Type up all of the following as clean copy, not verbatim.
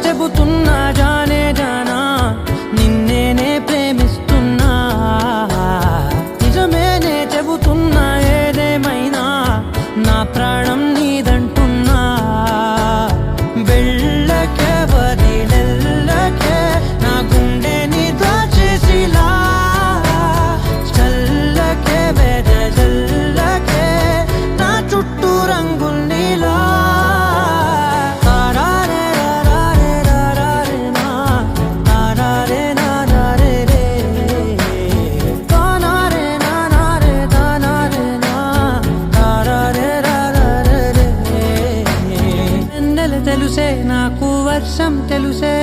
చెబుతున్నా జానే జానా నిన్నేనే ప్రేమిస్తున్నా నిజమేనే చెబుతున్నా ఏదేమైనా నా ప్రాణం నీదంటున్నా వెళ్ళకే వదిలెళ్ళకే నా గుండెని దాచేసిలా చల్లకే వెదజల్లకే నా చుట్టూ రంగుల్నిలా తెలుసే నాకు వర్షం తెలుసే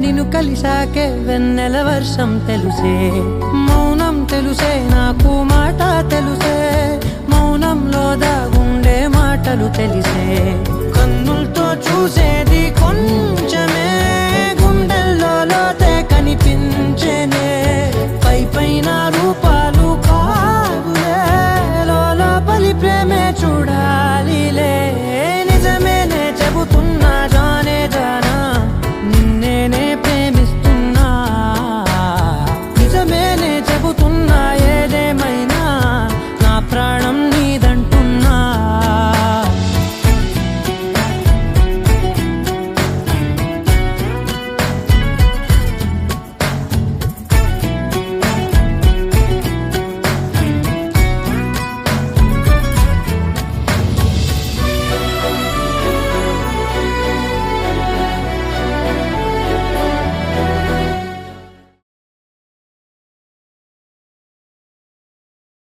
నిన్ను కలిసాకే వెన్నెల వర్షం తెలుసే మౌనం తెలుసే నాకు మాట తెలుసే మౌనంలో దాగుండే మాటలు తెలిసే కన్నులతో చూసేది కొన్ని